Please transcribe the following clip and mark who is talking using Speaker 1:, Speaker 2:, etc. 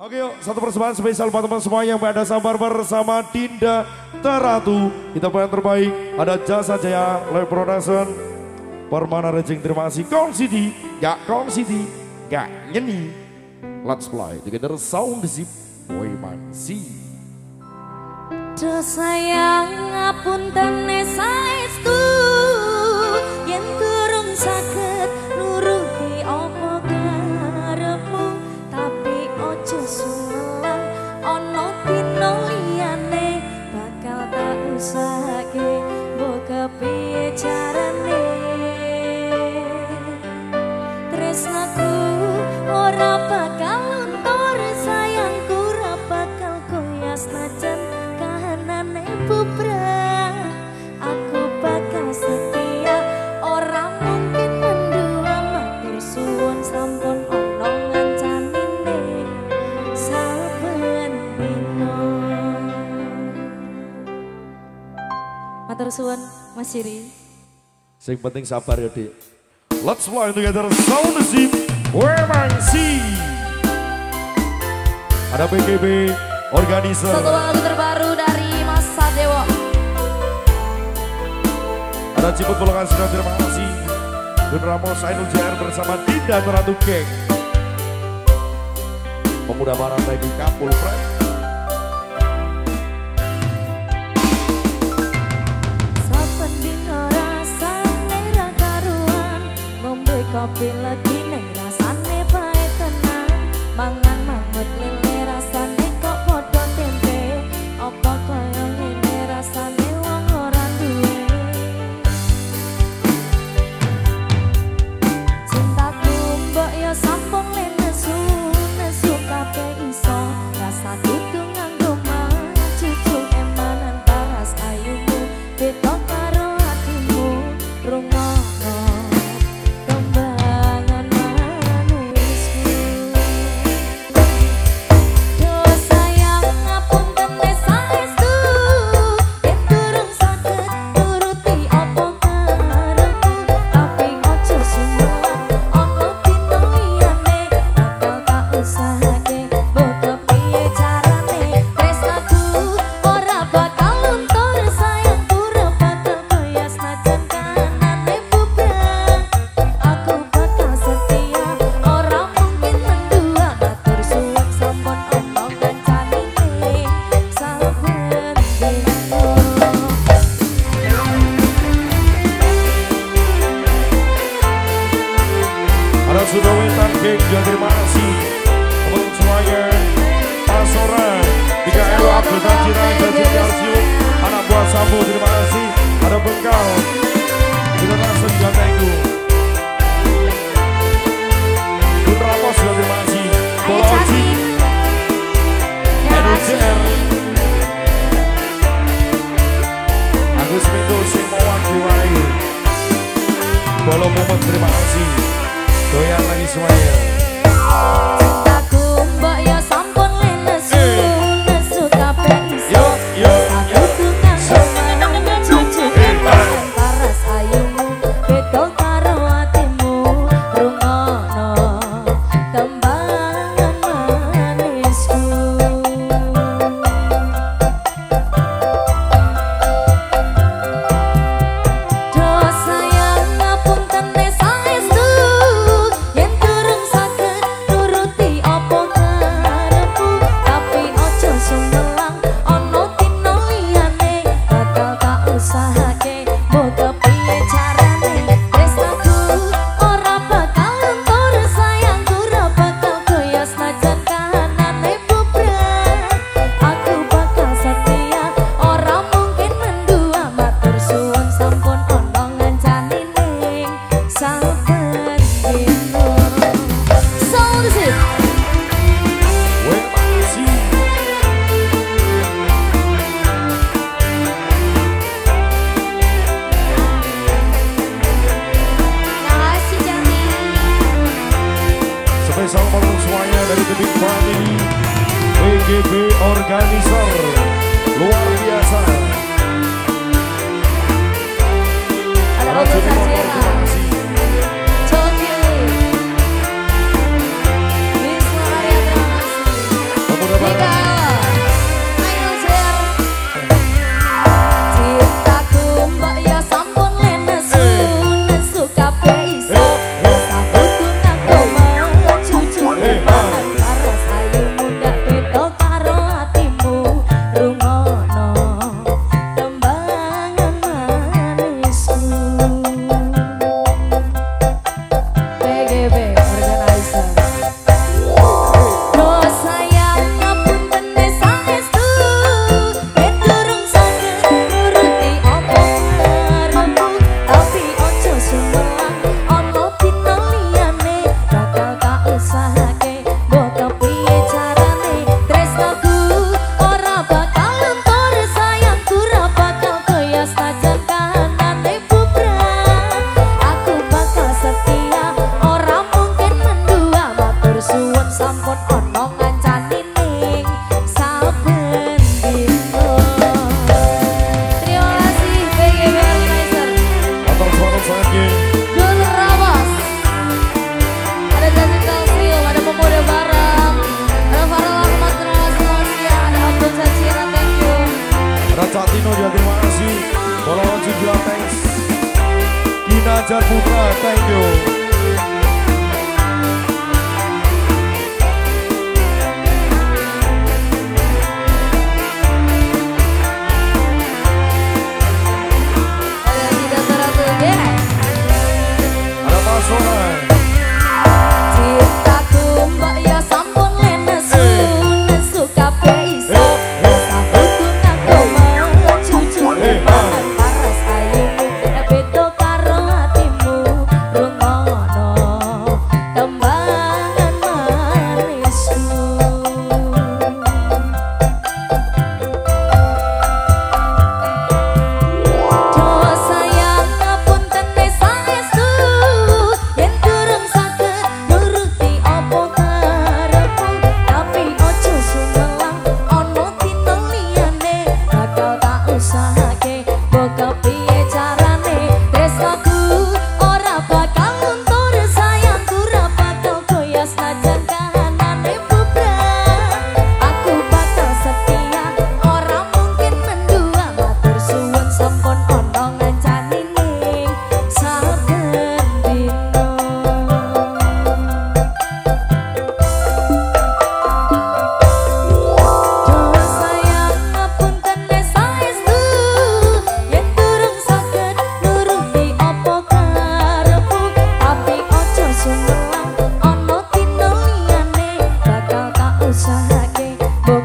Speaker 1: Oke yuk, satu persembahan spesial buat teman semua yang berada sabar bersama Dinda Teratu. Kita yang terbaik, ada Jasa Jaya Live Production, Permana Rejing, terima kasih. Kong City, gak nyeni. Let's play together sound zip, boy mangsi.
Speaker 2: Do sayang ngapunten saestu yen durung saged nuruti apa karepmu, tapi ojo sumelang ana dina liyane bakal tak usahake mbok kepiye carane. Tresnaku ora bakal luntur, sayangku ora bakal goyah senajan kahanane bubrah. Aku bakal setia, ora mungkin mendua, matur suwun sampun ana ngancanine saben dina. Matur suwun Mas Jiri.
Speaker 1: Sing penting sabar ya Dik. Let's fly together sound zip, boy mangsi. Ada PGB Organizer.
Speaker 2: Satu lagu terbaru dari Mas Sadewo.
Speaker 1: Ada Ciput Bolokan Sina, terima kasih. Dan Ramos Ainul JR bersama Dinda Teratu Geng. Pemuda Barat lagi Kapul Friend.
Speaker 2: Saben dina rasane ra karuan, ngombe kopi lagi ning rasane bae tenan. Mangan mangut lele rasane kok padha tempe, apa kaya ngene rasane wong ora duwe. Cintaku mbok yo sampun nesu kabeh iso, rasa kudu nganggo cucu emanan paras ayumu, beda karo atimu rungono kembangan manisku. Do sayang ngapunten saestu yen durung saged nuruti apa karepmu, tapi ojo sumelang ana dina liyane bakal tak usahake mbok kepiye carane. Tresnaku ora bakal luntur, sayangku ora bakal goyah senajan kahanane bubrah. Aku bakal setia, ora mungkin mendua, matur suwun sampun ana ngancanine saben dina.
Speaker 1: Ada Sudah Wetan Geng, juga terima kasih. Untuk semuanya, Pasoran, 3 Elo Abdul Tajira, Jajan Yarsium, anak buah Sambo, terima kasih. Ada Bengkal, kita langsung juga tenggu. Bun Ramos juga terima kasih. Bola Oji, NUCR, Agus Mendo, Simawang Diwai, Bolo Momot, terima kasih. Doyan lagi semuanya.
Speaker 2: Cintaku mbok yo sampun nesu kabeh iso, aku tukang mangan cucu emanan paras ayumu, beda karo atimu rungono tembangan manisku. Do sayang ngapunten saestu yen durung saged nuruti apa karepmu, tapi ojo sumelang ana dina liyane bakal tak usahake mbok kepiye carane. Tresnaku ora bakal luntur, sayangku ora bakal goyah senajan kahanane bubrah. Aku bakal setia, ora mungkin mendua, matur suwun sampun ana ngancanine saben dina. Sound zip.
Speaker 1: Boy mangsi.
Speaker 2: Kasih Jati.
Speaker 1: Spesial untuk semuanya dari The Big Family, PGB Organizer, luar biasa.
Speaker 2: Ada
Speaker 1: Ada
Speaker 2: Ogo
Speaker 1: Jimmy Motor,
Speaker 2: Sajera.
Speaker 1: terima kasih.
Speaker 2: Coki. Wisnu Arya, terima kasih.
Speaker 1: Fajar Putra, thank you. Ada Mas Sonai.
Speaker 2: Cintaku mbak ya sampun le nesu, nesu kabeh iso. Sahabatku ngaku mau cucu mangan paras ayumu, nek beda karo hatimu. Rungono tembangan manisku. Do sayang ngapunten saestu, yen durung saged nuruti apa karepku. Tapi ojo sumelang ana dina liyane, bakal tak usahake mbok kepiye carane. Tresnaku ora bakal luntur, sayangku ora bakal goyah senajan kahanane bubrah. Aku bakal setia, ora mungkin mendua. Matur suwun sampun ana ngancani ning saben dina. Do sayang ngapunten saestu, yen durung saged nuruti apa karepku. Tapi ojo sumelang ana dina liyane, bakal tak usahake mbok